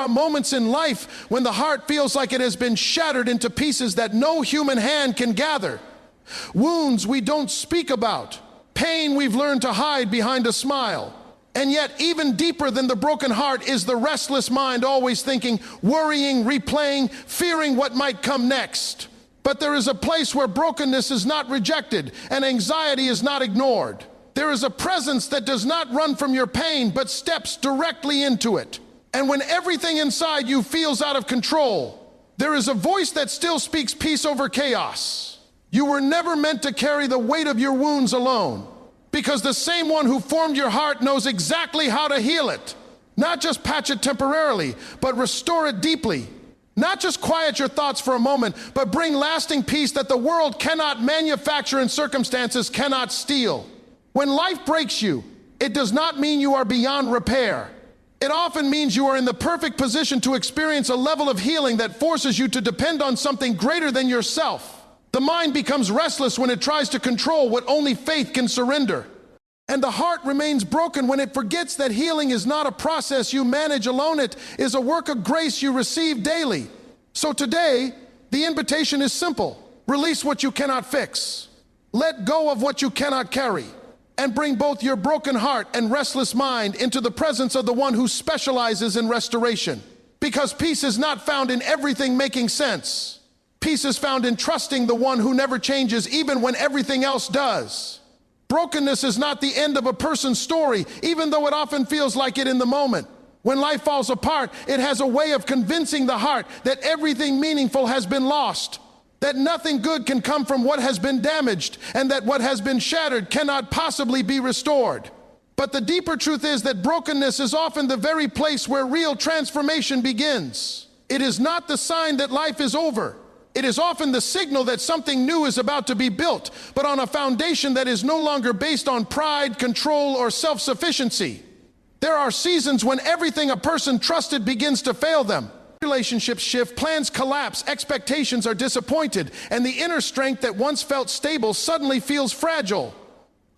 are moments in life when the heart feels like it has been shattered into pieces that no human hand can gather. Wounds we don't speak about, pain we've learned to hide behind a smile. And yet, even deeper than the broken heart is the restless mind, always thinking, worrying, replaying, fearing what might come next. But there is a place where brokenness is not rejected and anxiety is not ignored. There is a presence that does not run from your pain, but steps directly into it. And when everything inside you feels out of control, there is a voice that still speaks peace over chaos. You were never meant to carry the weight of your wounds alone, because the same one who formed your heart knows exactly how to heal it. Not just patch it temporarily, but restore it deeply. Not just quiet your thoughts for a moment, but bring lasting peace that the world cannot manufacture and circumstances cannot steal. When life breaks you, it does not mean you are beyond repair. It often means you are in the perfect position to experience a level of healing that forces you to depend on something greater than yourself. The mind becomes restless when it tries to control what only faith can surrender. And the heart remains broken when it forgets that healing is not a process you manage alone. It is a work of grace you receive daily. So today, the invitation is simple. Release what you cannot fix. Let go of what you cannot carry. And bring both your broken heart and restless mind into the presence of the one who specializes in restoration. Because peace is not found in everything making sense. Peace is found in trusting the one who never changes even when everything else does. Brokenness is not the end of a person's story, even though it often feels like it in the moment. When life falls apart, it has a way of convincing the heart that everything meaningful has been lost, that nothing good can come from what has been damaged, and that what has been shattered cannot possibly be restored. But the deeper truth is that brokenness is often the very place where real transformation begins. It is not the sign that life is over. It is often the signal that something new is about to be built, but on a foundation that is no longer based on pride, control, or self-sufficiency. There are seasons when everything a person trusted begins to fail them. Relationships shift, plans collapse, expectations are disappointed, and the inner strength that once felt stable suddenly feels fragile.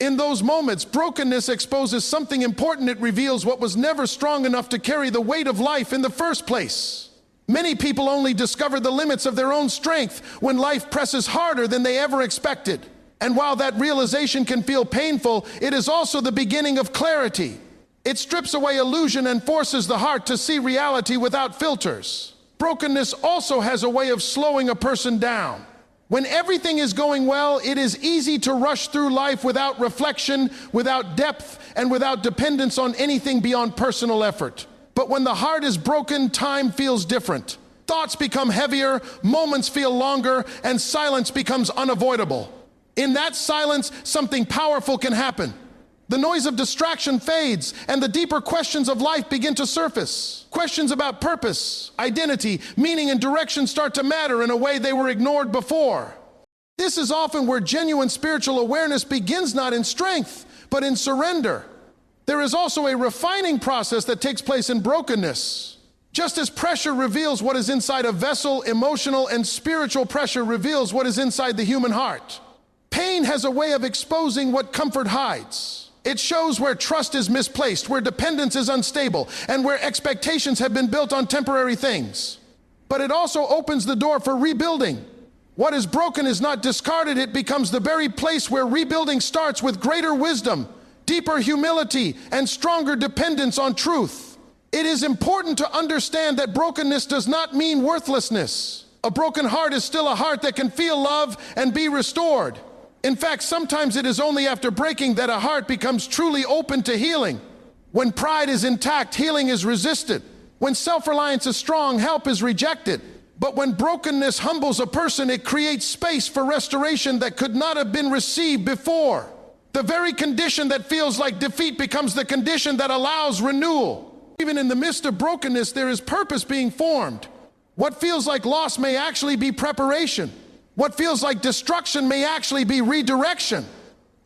In those moments, brokenness exposes something important. It reveals what was never strong enough to carry the weight of life in the first place. Many people only discover the limits of their own strength when life presses harder than they ever expected. And while that realization can feel painful, it is also the beginning of clarity. It strips away illusion and forces the heart to see reality without filters. Brokenness also has a way of slowing a person down. When everything is going well, it is easy to rush through life without reflection, without depth, and without dependence on anything beyond personal effort. But when the heart is broken, time feels different. Thoughts become heavier, moments feel longer, and silence becomes unavoidable. In that silence, something powerful can happen. The noise of distraction fades, and the deeper questions of life begin to surface. Questions about purpose, identity, meaning, and direction start to matter in a way they were ignored before. This is often where genuine spiritual awareness begins, not in strength, but in surrender. There is also a refining process that takes place in brokenness. Just as pressure reveals what is inside a vessel, emotional and spiritual pressure reveals what is inside the human heart. Pain has a way of exposing what comfort hides. It shows where trust is misplaced, where dependence is unstable, and where expectations have been built on temporary things. But it also opens the door for rebuilding. What is broken is not discarded, it becomes the very place where rebuilding starts with greater wisdom, deeper humility, and stronger dependence on truth. It is important to understand that brokenness does not mean worthlessness. A broken heart is still a heart that can feel love and be restored. In fact, sometimes it is only after breaking that a heart becomes truly open to healing. When pride is intact, healing is resisted. When self-reliance is strong, help is rejected. But when brokenness humbles a person, it creates space for restoration that could not have been received before. The very condition that feels like defeat becomes the condition that allows renewal. Even in the midst of brokenness, there is purpose being formed. What feels like loss may actually be preparation. What feels like destruction may actually be redirection.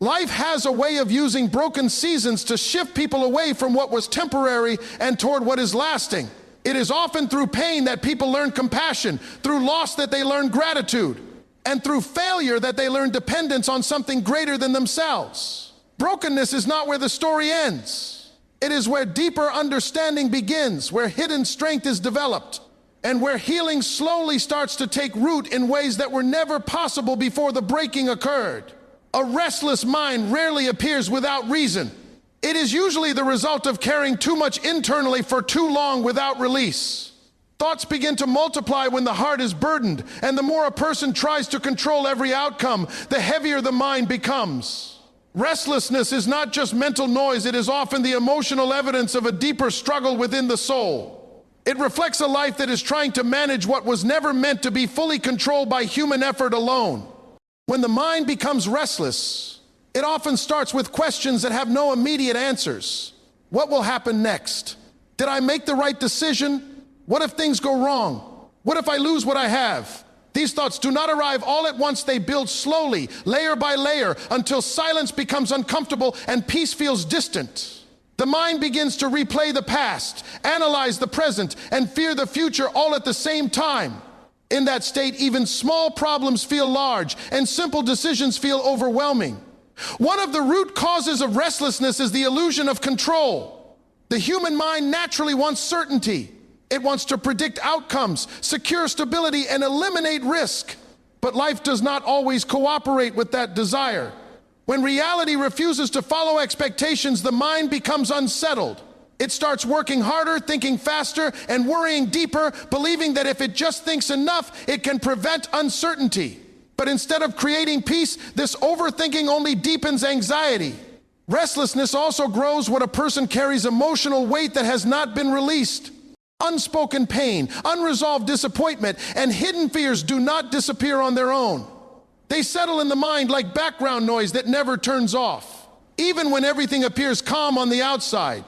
Life has a way of using broken seasons to shift people away from what was temporary and toward what is lasting. It is often through pain that people learn compassion, through loss that they learn gratitude, and through failure that they learn dependence on something greater than themselves. Brokenness is not where the story ends. It is where deeper understanding begins, where hidden strength is developed, and where healing slowly starts to take root in ways that were never possible before the breaking occurred. A restless mind rarely appears without reason. It is usually the result of carrying too much internally for too long without release. Thoughts begin to multiply when the heart is burdened, and the more a person tries to control every outcome, the heavier the mind becomes. Restlessness is not just mental noise, it is often the emotional evidence of a deeper struggle within the soul. It reflects a life that is trying to manage what was never meant to be fully controlled by human effort alone. When the mind becomes restless, it often starts with questions that have no immediate answers. What will happen next? Did I make the right decision? What if things go wrong? What if I lose what I have? These thoughts do not arrive all at once. They build slowly, layer by layer, until silence becomes uncomfortable and peace feels distant. The mind begins to replay the past, analyze the present, and fear the future all at the same time. In that state, even small problems feel large, and simple decisions feel overwhelming. One of the root causes of restlessness is the illusion of control. The human mind naturally wants certainty. It wants to predict outcomes, secure stability, and eliminate risk. But life does not always cooperate with that desire. When reality refuses to follow expectations, the mind becomes unsettled. It starts working harder, thinking faster, and worrying deeper, believing that if it just thinks enough, it can prevent uncertainty. But instead of creating peace, this overthinking only deepens anxiety. Restlessness also grows when a person carries emotional weight that has not been released. Unspoken pain, unresolved disappointment, and hidden fears do not disappear on their own. They settle in the mind like background noise that never turns off. Even when everything appears calm on the outside,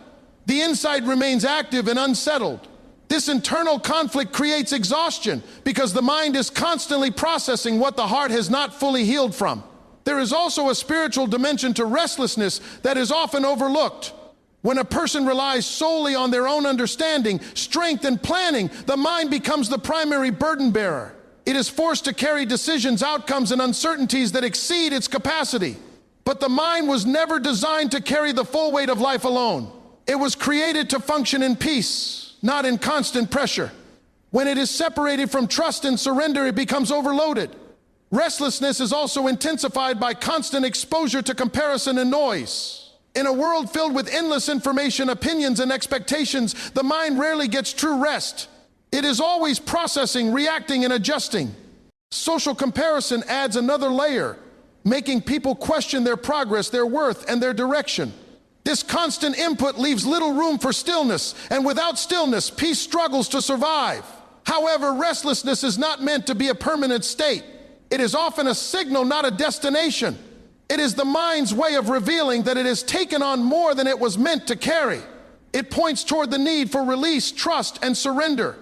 the inside remains active and unsettled. This internal conflict creates exhaustion because the mind is constantly processing what the heart has not fully healed from. There is also a spiritual dimension to restlessness that is often overlooked. When a person relies solely on their own understanding, strength, and planning, the mind becomes the primary burden bearer. It is forced to carry decisions, outcomes, and uncertainties that exceed its capacity. But the mind was never designed to carry the full weight of life alone. It was created to function in peace, not in constant pressure. When it is separated from trust and surrender, it becomes overloaded. Restlessness is also intensified by constant exposure to comparison and noise. In a world filled with endless information, opinions, and expectations, the mind rarely gets true rest. It is always processing, reacting, and adjusting. Social comparison adds another layer, making people question their progress, their worth, and their direction. This constant input leaves little room for stillness, and without stillness, peace struggles to survive. However, restlessness is not meant to be a permanent state. It is often a signal, not a destination. It is the mind's way of revealing that it has taken on more than it was meant to carry. It points toward the need for release, trust, and surrender.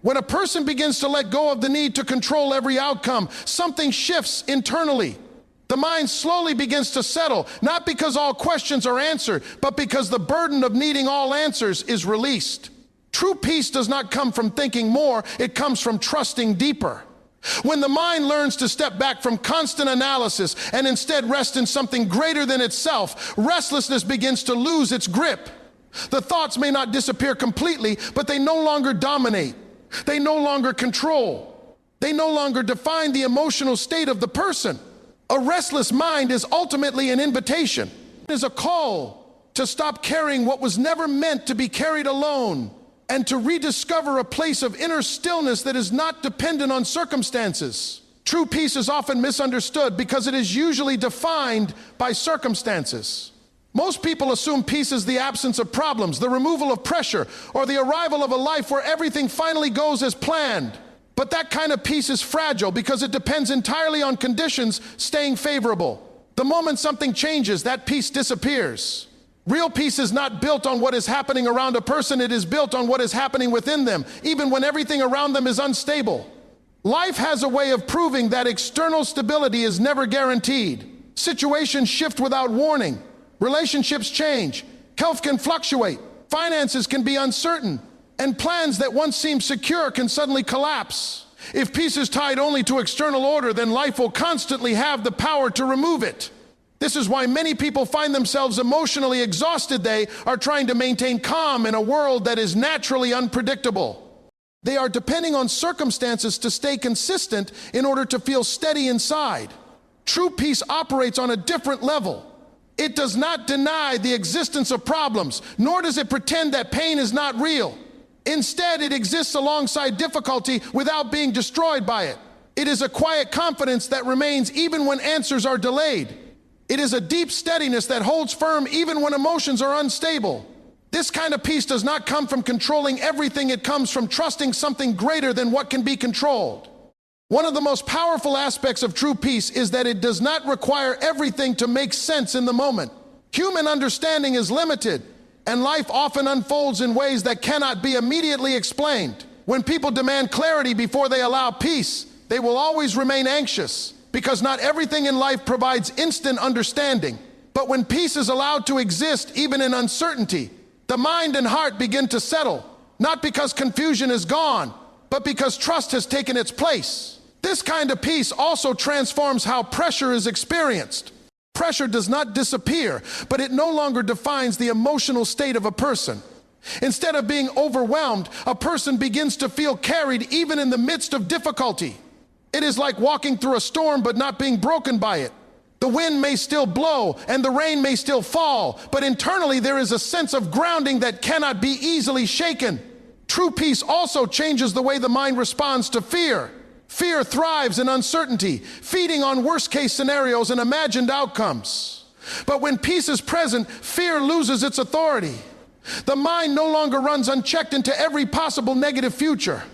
When a person begins to let go of the need to control every outcome, something shifts internally. The mind slowly begins to settle, not because all questions are answered, but because the burden of needing all answers is released. True peace does not come from thinking more, it comes from trusting deeper. When the mind learns to step back from constant analysis and instead rest in something greater than itself, restlessness begins to lose its grip. The thoughts may not disappear completely, but they no longer dominate. They no longer control. They no longer define the emotional state of the person. A restless mind is ultimately an invitation. It is a call to stop carrying what was never meant to be carried alone, and to rediscover a place of inner stillness that is not dependent on circumstances. True peace is often misunderstood because it is usually defined by circumstances. Most people assume peace is the absence of problems, the removal of pressure, or the arrival of a life where everything finally goes as planned. But that kind of peace is fragile because it depends entirely on conditions staying favorable. The moment something changes, that peace disappears. Real peace is not built on what is happening around a person, it is built on what is happening within them, even when everything around them is unstable. Life has a way of proving that external stability is never guaranteed. Situations shift without warning. Relationships change. Health can fluctuate. Finances can be uncertain. And plans that once seemed secure can suddenly collapse. If peace is tied only to external order, then life will constantly have the power to remove it. This is why many people find themselves emotionally exhausted. They are trying to maintain calm in a world that is naturally unpredictable. They are depending on circumstances to stay consistent in order to feel steady inside. True peace operates on a different level. It does not deny the existence of problems, nor does it pretend that pain is not real. Instead, it exists alongside difficulty without being destroyed by it. It is a quiet confidence that remains even when answers are delayed. It is a deep steadiness that holds firm even when emotions are unstable. This kind of peace does not come from controlling everything. It comes from trusting something greater than what can be controlled. One of the most powerful aspects of true peace is that it does not require everything to make sense in the moment. Human understanding is limited, and life often unfolds in ways that cannot be immediately explained. When people demand clarity before they allow peace, they will always remain anxious, because not everything in life provides instant understanding. But when peace is allowed to exist, even in uncertainty, the mind and heart begin to settle, not because confusion is gone, but because trust has taken its place. This kind of peace also transforms how pressure is experienced. Pressure does not disappear, but it no longer defines the emotional state of a person. Instead of being overwhelmed, a person begins to feel carried even in the midst of difficulty. It is like walking through a storm but not being broken by it. The wind may still blow and the rain may still fall, but internally there is a sense of grounding that cannot be easily shaken. True peace also changes the way the mind responds to fear. Fear thrives in uncertainty, feeding on worst-case scenarios and imagined outcomes. But when peace is present, fear loses its authority. The mind no longer runs unchecked into every possible negative future.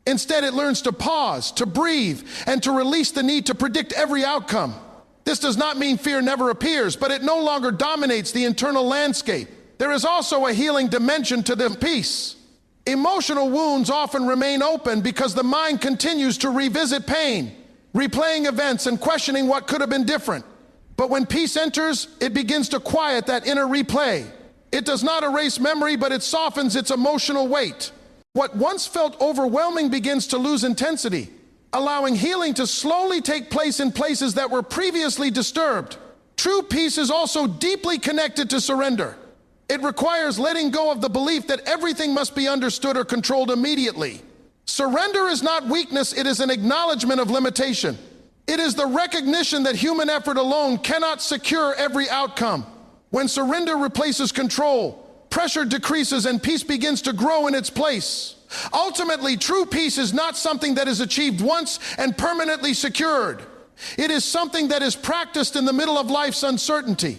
Instead, it learns to pause, to breathe, and to release the need to predict every outcome. This does not mean fear never appears, but it no longer dominates the internal landscape. There is also a healing dimension to the peace. Emotional wounds often remain open because the mind continues to revisit pain, replaying events and questioning what could have been different. But when peace enters, it begins to quiet that inner replay. It does not erase memory, but it softens its emotional weight. What once felt overwhelming begins to lose intensity, allowing healing to slowly take place in places that were previously disturbed. True peace is also deeply connected to surrender. It requires letting go of the belief that everything must be understood or controlled immediately. Surrender is not weakness, it is an acknowledgement of limitation. It is the recognition that human effort alone cannot secure every outcome. When surrender replaces control, pressure decreases and peace begins to grow in its place. Ultimately, true peace is not something that is achieved once and permanently secured. It is something that is practiced in the middle of life's uncertainty.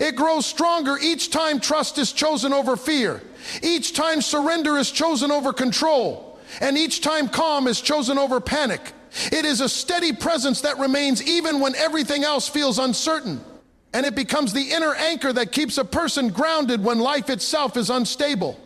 It grows stronger each time trust is chosen over fear, each time surrender is chosen over control, and each time calm is chosen over panic. It is a steady presence that remains even when everything else feels uncertain, and it becomes the inner anchor that keeps a person grounded when life itself is unstable.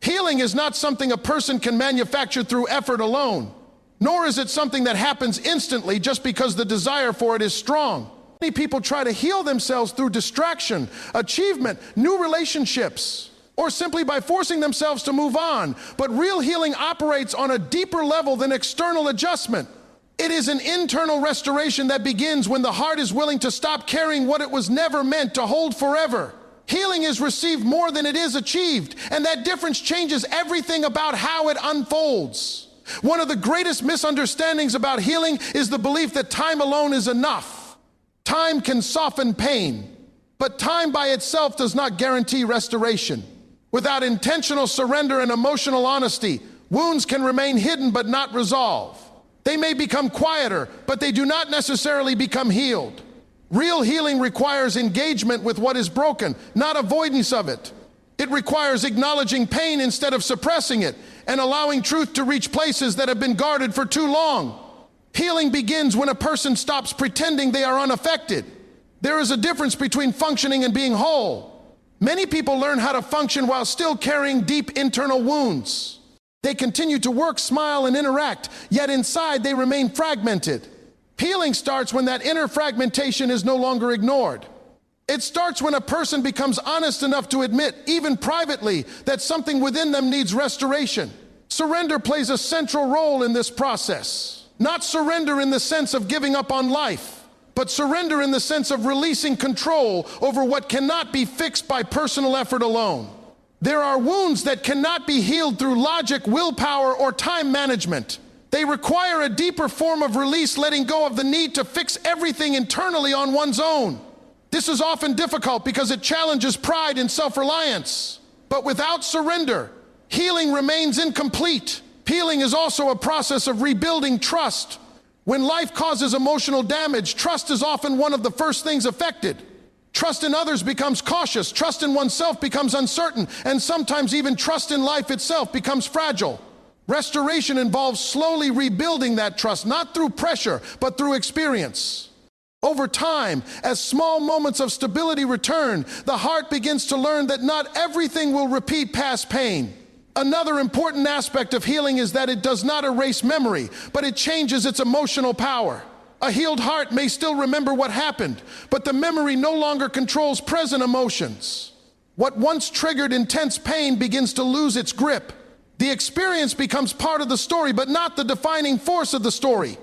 Healing is not something a person can manufacture through effort alone, nor is it something that happens instantly just because the desire for it is strong. Many people try to heal themselves through distraction, achievement, new relationships, or simply by forcing themselves to move on. But real healing operates on a deeper level than external adjustment. It is an internal restoration that begins when the heart is willing to stop carrying what it was never meant to hold forever. Healing is received more than it is achieved, and that difference changes everything about how it unfolds. One of the greatest misunderstandings about healing is the belief that time alone is enough. Time can soften pain, but time by itself does not guarantee restoration. Without intentional surrender and emotional honesty, wounds can remain hidden but not resolved. They may become quieter, but they do not necessarily become healed. Real healing requires engagement with what is broken, not avoidance of it. It requires acknowledging pain instead of suppressing it, and allowing truth to reach places that have been guarded for too long. Healing begins when a person stops pretending they are unaffected. There is a difference between functioning and being whole. Many people learn how to function while still carrying deep internal wounds. They continue to work, smile, and interact, yet inside they remain fragmented. Healing starts when that inner fragmentation is no longer ignored. It starts when a person becomes honest enough to admit, even privately, that something within them needs restoration. Surrender plays a central role in this process. Not surrender in the sense of giving up on life, but surrender in the sense of releasing control over what cannot be fixed by personal effort alone. There are wounds that cannot be healed through logic, willpower, or time management. They require a deeper form of release, letting go of the need to fix everything internally on one's own. This is often difficult because it challenges pride and self-reliance. But without surrender, healing remains incomplete. Healing is also a process of rebuilding trust. When life causes emotional damage, trust is often one of the first things affected. Trust in others becomes cautious, trust in oneself becomes uncertain, and sometimes even trust in life itself becomes fragile. Restoration involves slowly rebuilding that trust, not through pressure, but through experience. Over time, as small moments of stability return, the heart begins to learn that not everything will repeat past pain. Another important aspect of healing is that it does not erase memory, but it changes its emotional power. A healed heart may still remember what happened, but the memory no longer controls present emotions. What once triggered intense pain begins to lose its grip. The experience becomes part of the story, but not the defining force of the story.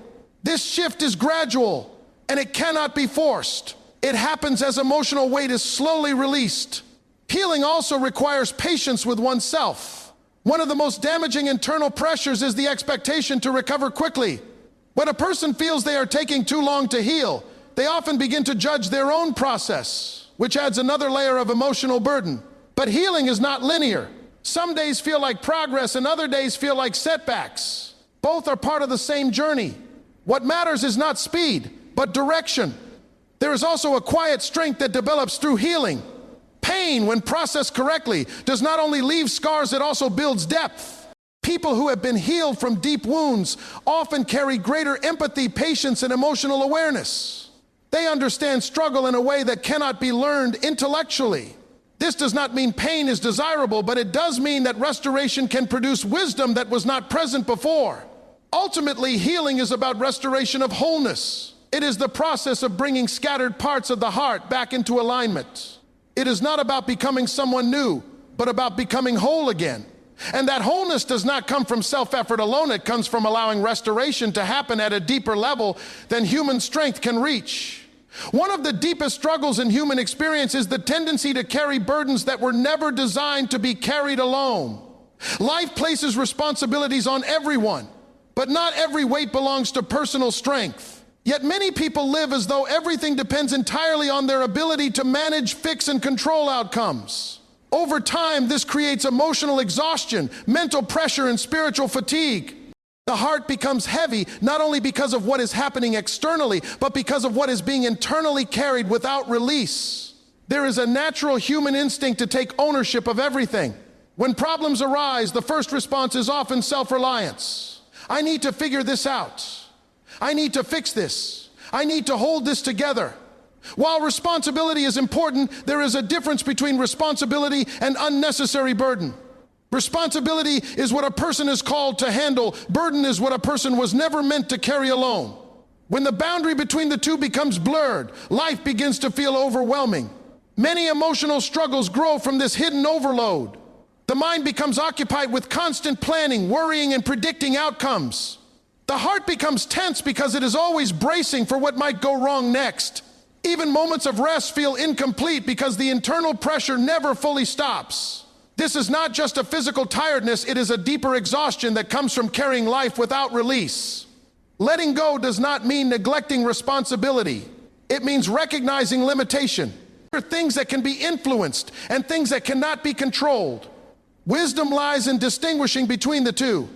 This shift is gradual, and it cannot be forced. It happens as emotional weight is slowly released. Healing also requires patience with oneself. One of the most damaging internal pressures is the expectation to recover quickly. When a person feels they are taking too long to heal, they often begin to judge their own process, which adds another layer of emotional burden. But healing is not linear. Some days feel like progress and other days feel like setbacks. Both are part of the same journey. What matters is not speed, but direction. There is also a quiet strength that develops through healing. Pain, when processed correctly, does not only leave scars, it also builds depth. People who have been healed from deep wounds often carry greater empathy, patience, and emotional awareness. They understand struggle in a way that cannot be learned intellectually. This does not mean pain is desirable, but it does mean that restoration can produce wisdom that was not present before. Ultimately, healing is about restoration of wholeness. It is the process of bringing scattered parts of the heart back into alignment. It is not about becoming someone new, but about becoming whole again. And that wholeness does not come from self-effort alone. It comes from allowing restoration to happen at a deeper level than human strength can reach. One of the deepest struggles in human experience is the tendency to carry burdens that were never designed to be carried alone. Life places responsibilities on everyone, but not every weight belongs to personal strength. Yet many people live as though everything depends entirely on their ability to manage, fix, and control outcomes. Over time, this creates emotional exhaustion, mental pressure, and spiritual fatigue. The heart becomes heavy, not only because of what is happening externally, but because of what is being internally carried without release. There is a natural human instinct to take ownership of everything. When problems arise, the first response is often self-reliance. I need to figure this out. I need to fix this. I need to hold this together. While responsibility is important, there is a difference between responsibility and unnecessary burden. Responsibility is what a person is called to handle. Burden is what a person was never meant to carry alone. When the boundary between the two becomes blurred, life begins to feel overwhelming. Many emotional struggles grow from this hidden overload. The mind becomes occupied with constant planning, worrying, and predicting outcomes. The heart becomes tense because it is always bracing for what might go wrong next. Even moments of rest feel incomplete because the internal pressure never fully stops. This is not just a physical tiredness, it is a deeper exhaustion that comes from carrying life without release. Letting go does not mean neglecting responsibility. It means recognizing limitation. There are things that can be influenced and things that cannot be controlled. Wisdom lies in distinguishing between the two.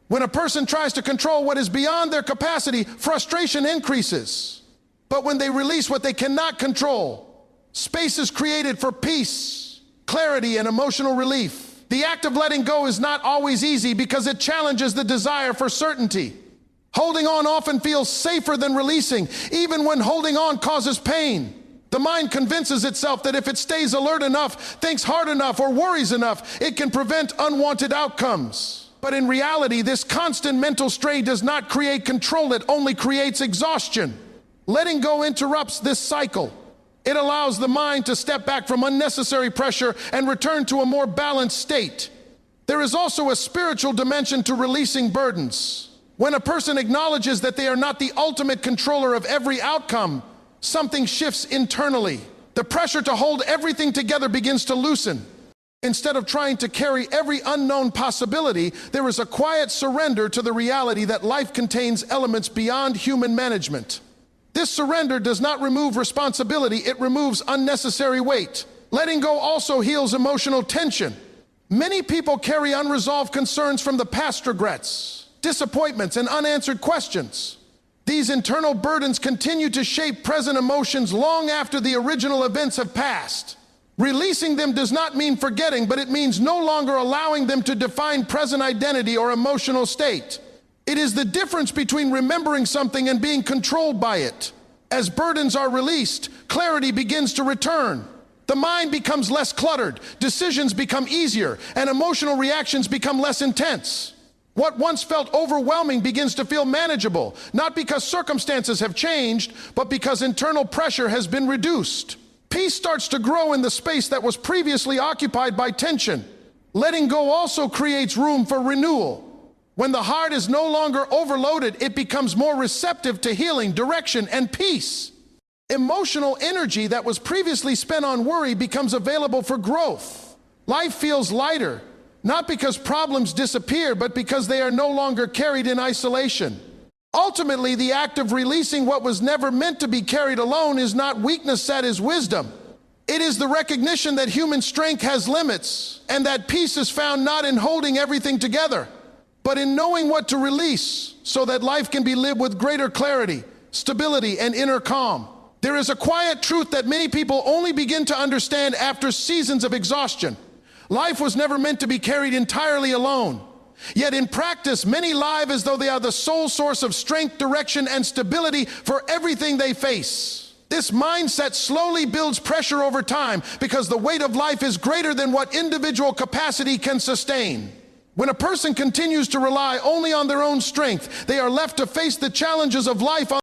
When a person tries to control what is beyond their capacity, frustration increases. But when they release what they cannot control, space is created for peace, clarity, and emotional relief. The act of letting go is not always easy because it challenges the desire for certainty. Holding on often feels safer than releasing, even when holding on causes pain. The mind convinces itself that if it stays alert enough, thinks hard enough, or worries enough, it can prevent unwanted outcomes. But in reality, this constant mental strain does not create control, it only creates exhaustion. Letting go interrupts this cycle. It allows the mind to step back from unnecessary pressure and return to a more balanced state. There is also a spiritual dimension to releasing burdens. When a person acknowledges that they are not the ultimate controller of every outcome, something shifts internally. The pressure to hold everything together begins to loosen. Instead of trying to carry every unknown possibility, there is a quiet surrender to the reality that life contains elements beyond human management. This surrender does not remove responsibility, it removes unnecessary weight. Letting go also heals emotional tension. Many people carry unresolved concerns from the past, regrets, disappointments, and unanswered questions. These internal burdens continue to shape present emotions long after the original events have passed. Releasing them does not mean forgetting, but it means no longer allowing them to define present identity or emotional state. It is the difference between remembering something and being controlled by it. As burdens are released, clarity begins to return. The mind becomes less cluttered, decisions become easier, and emotional reactions become less intense. What once felt overwhelming begins to feel manageable, not because circumstances have changed, but because internal pressure has been reduced. Peace starts to grow in the space that was previously occupied by tension. Letting go also creates room for renewal. When the heart is no longer overloaded, it becomes more receptive to healing, direction, and peace. Emotional energy that was previously spent on worry becomes available for growth. Life feels lighter, not because problems disappear, but because they are no longer carried in isolation. Ultimately, the act of releasing what was never meant to be carried alone is not weakness, that is wisdom. It is the recognition that human strength has limits, and that peace is found not in holding everything together, but in knowing what to release so that life can be lived with greater clarity, stability, and inner calm. There is a quiet truth that many people only begin to understand after seasons of exhaustion. Life was never meant to be carried entirely alone. Yet in practice, many live as though they are the sole source of strength, direction, and stability for everything they face. This mindset slowly builds pressure over time because the weight of life is greater than what individual capacity can sustain. When a person continues to rely only on their own strength, they are left to face the challenges of life